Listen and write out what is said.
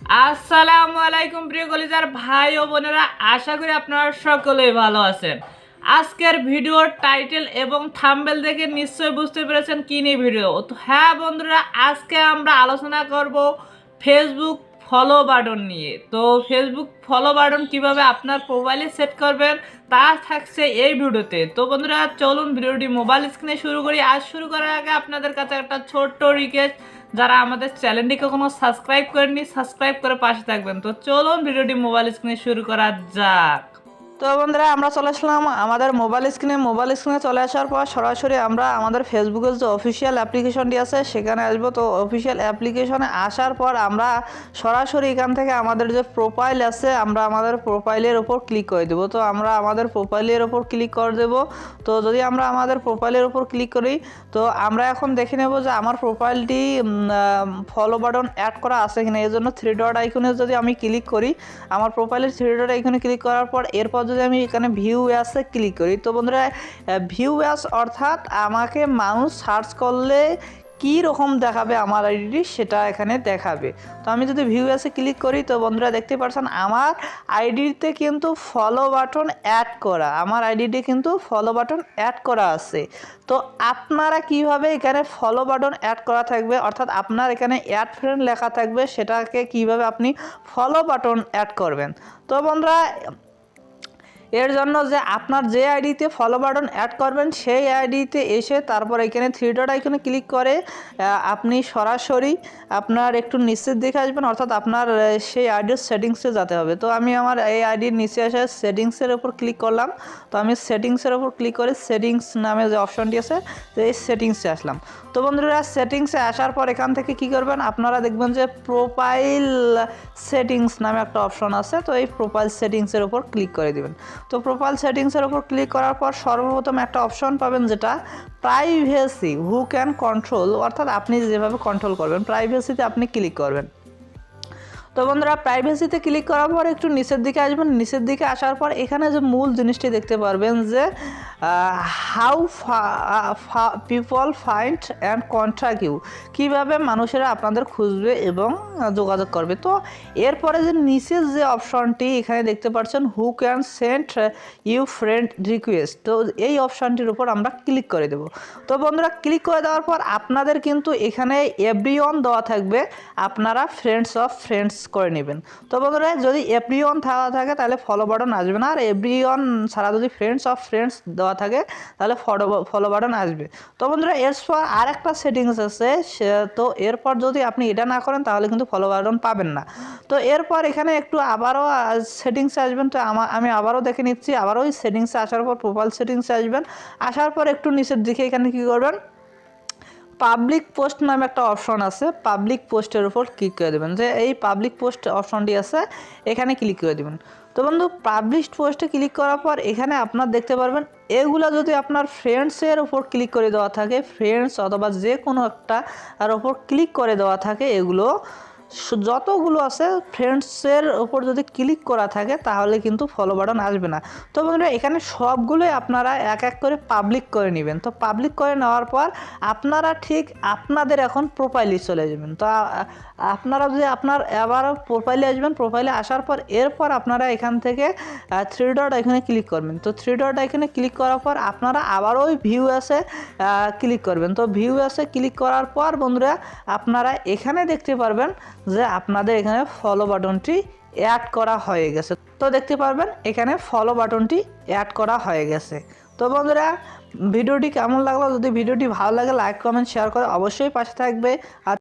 আসসালামু আলাইকুম প্রিয় কলিজার ভাই ও বোনেরা, আশা করি আপনারা সকলেই ভালো আছেন। আজকের ভিডিওর টাইটেল এবং থাম্বনেল দেখে নিশ্চয়ই বুঝতে পেরেছেন কি নিয়ে ভিডিও। তো হ্যাঁ বন্ধুরা, আজকে আমরা আলোচনা করব ফেসবুক ফলো বাটন নিয়ে। তো ফেসবুক ফলো বাটন কিভাবে আপনার প্রোফাইলে সেট করবেন তা থাকছে এই ভিডিওতে। তো বন্ধুরা চলুন ভিডিওটি মোবাইল স্ক্রিনে শুরু করি। আজ শুরু করার আগে আপনাদের কাছে একটা ছোট্ট রিকোয়েস্ট, যারা আমাদের চ্যানেলটিকে কোনো সাবস্ক্রাইব করেননি সাবস্ক্রাইব করে পাশে থাকবেন। তো চলুন ভিডিওটি মোবাইল স্ক্রিনে শুরু করা যাক। তো বন্ধুরা আমরা চলে আসলাম আমাদের মোবাইল স্ক্রিনে চলে আসার পর সরাসরি আমরা আমাদের ফেসবুকের যে অফিসিয়াল অ্যাপ্লিকেশনটি আছে সেখানে আসবো। তো অফিসিয়াল অ্যাপ্লিকেশনে আসার পর আমরা সরাসরি এখান থেকে আমাদের যে প্রোফাইল আছে আমরা আমাদের প্রোফাইলের ওপর ক্লিক করে দেবো। তো আমরা আমাদের প্রোফাইলের ওপর ক্লিক করে দেবো। তো যদি আমরা আমাদের প্রোফাইলের ওপর ক্লিক করি তো আমরা এখন দেখে নেব যে আমার প্রোফাইলটি ফলো বাটন অ্যাড করা আছে কিনা। এই জন্য থ্রি ডট আইকনে যদি আমি ক্লিক করি, আমার প্রোফাইলের থ্রি ডট আইকনে ক্লিক করার পর এরপর যদি আমি এখানে ভিউ অ্যাসে ক্লিক করি, তো বন্ধুরা ভিউ অ্যাস অর্থাৎ আমাকে মানুষ সার্চ করলে কী রকম দেখাবে আমার আইডি সেটা এখানে দেখাবে। তো আমি যদি ভিউ অ্যাসে ক্লিক করি তো বন্ধুরা দেখতে পাচ্ছেন আমার আইডিতে কিন্তু ফলো বাটন অ্যাড করা, আমার আইডিতে কিন্তু ফলো বাটন অ্যাড করা আছে। তো আপনারা কিভাবে এখানে ফলো বাটন অ্যাড করা থাকবে অর্থাৎ আপনার এখানে অ্যাড ফ্রেন্ড লেখা থাকবে, সেটাকে কিভাবে আপনি ফলো বাটন অ্যাড করবেন। তো বন্ধুরা এর জন্য যে আপনার যে আইডিতে ফলো বাটন অ্যাড করবেন সেই আইডিতে এসে তারপর এখানে থ্রি ডট আইকনে ক্লিক করে আপনি সরাসরি আপনার একটু নিচের দিকে আসবেন, অর্থাৎ আপনার সেই আইডির সেটিংসে যেতে হবে। তো আমি আমার এই আইডির নিচে এসে সেটিংসের ওপর ক্লিক করলাম। তো আমি সেটিংসের ওপর ক্লিক করে সেটিংস নামে যে অপশনটি আছে তো এই সেটিংসে আসলাম। তো বন্ধুরা সেটিংসে আসার পর এখান থেকে কি করবেন, আপনারা দেখবেন যে প্রোফাইল সেটিংস নামে একটা অপশন আছে। তো এই প্রোফাইল সেটিংসের ওপর ক্লিক করে দেবেন। তো প্রোফাইল সেটিংসের ওপর ক্লিক করার পর সর্বপ্রথম একটা অপশন পাবেন যেটা প্রাইভেসি হু ক্যান কন্ট্রোল, অর্থাৎ আপনি যেভাবে কন্ট্রোল করবেন প্রাইভেসিতে আপনি ক্লিক করবেন। তো বন্ধুরা প্রাইভেসিতে ক্লিক করার পর একটু নিচের দিকে আসবেন। নিচের দিকে আসার পর এখানে যে মূল জিনিসটি দেখতে পারবেন যে how people find and contact you, কীভাবে মানুষেরা আপনাদের খুঁজবে এবং যোগাযোগ করবে। তো এরপরে যে নিচের যে অপশনটি এখানে দেখতে পাচ্ছেন who can send you friend request, তো এই অপশনটির উপর আমরা ক্লিক করে দেব। তো বন্ধুরা ক্লিক করে দেওয়ার পর আপনাদের কিন্তু এখানে এভরিওয়ান দেওয়া থাকবে, আপনারা ফ্রেন্ডস অফ ফ্রেন্ডস করে নেবেন। তো বন্ধুরা যদি এভরিওয়ান দেওয়া থাকে তাহলে ফলো বাটন আসবে না, আর এভরিওয়ান ছাড়া যদি ফ্রেন্ডস অফ ফ্রেন্ডস দেওয়া থাকে তাহলে ফলো বাটন আসবে। তো বন্ধুরা এরপর আর একটা সেটিংস আছে, তো এরপর যদি আপনি এটা না করেন তাহলে কিন্তু ফলো বাটন পাবেন না। তো এরপর এখানে একটু আবারও সেটিংসে আসবেন। তো আমি আবারও দেখে নিচ্ছি, আবারও ওই সেটিংসে আসার পর প্রোফাইল সেটিংসে আসবেন। আসার পর একটু নিচের দিকে এখানে কী করবেন, পাবলিক পোস্ট নামে একটা অপশন আছে, পাবলিক পোস্টের উপর ক্লিক করে দেবেন। যে এই পাবলিক পোস্ট অপশনটি আছে এখানে ক্লিক করে দেবেন। তো বন্ধু পাবলিশড পোস্টে ক্লিক করার পর এখানে আপনার দেখতে পারবেন এগুলো যদি আপনার ফ্রেন্ডসের উপর ক্লিক করে দেওয়া থাকে, ফ্রেন্ডস অথবা যে কোনো একটা আর ওপর ক্লিক করে দেওয়া থাকে, এগুলো যতগুলো আছে ফ্রেন্ডসের ওপর যদি ক্লিক করা থাকে তাহলে কিন্তু ফলো বাটন আসবে না। তো বন্ধুরা এখানে সবগুলোই আপনারা এক এক করে পাবলিক করে নেবেন। তো পাবলিক করে নেওয়ার পর আপনারা ঠিক আপনাদের এখন প্রোফাইলে চলে যাবেন। তো আপনারা যদি আপনার আবারও প্রোফাইলে আসবেন, প্রোফাইলে আসার পর এরপর আপনারা এখান থেকে থ্রি ডট আইকনে ক্লিক করবেন। তো থ্রি ডট আইকনে ক্লিক করার পর আপনারা আবারও ওই ভিউ অ্যাসে ক্লিক করবেন। তো ভিউ অ্যাসে ক্লিক করার পর বন্ধুরা আপনারা এখানে দেখতে পারবেন যে আপনাদের এখানে ফলো বাটনটি অ্যাড করা হয়ে গেছে। তো দেখতে পারবেন এখানে ফলো বাটনটি অ্যাড করা হয়ে গেছে। তো বন্ধুরা ভিডিওটি কেমন লাগলো, যদি ভিডিওটি ভালো লাগে লাইক কমেন্ট শেয়ার করে অবশ্যই পাশে থাকবে। আর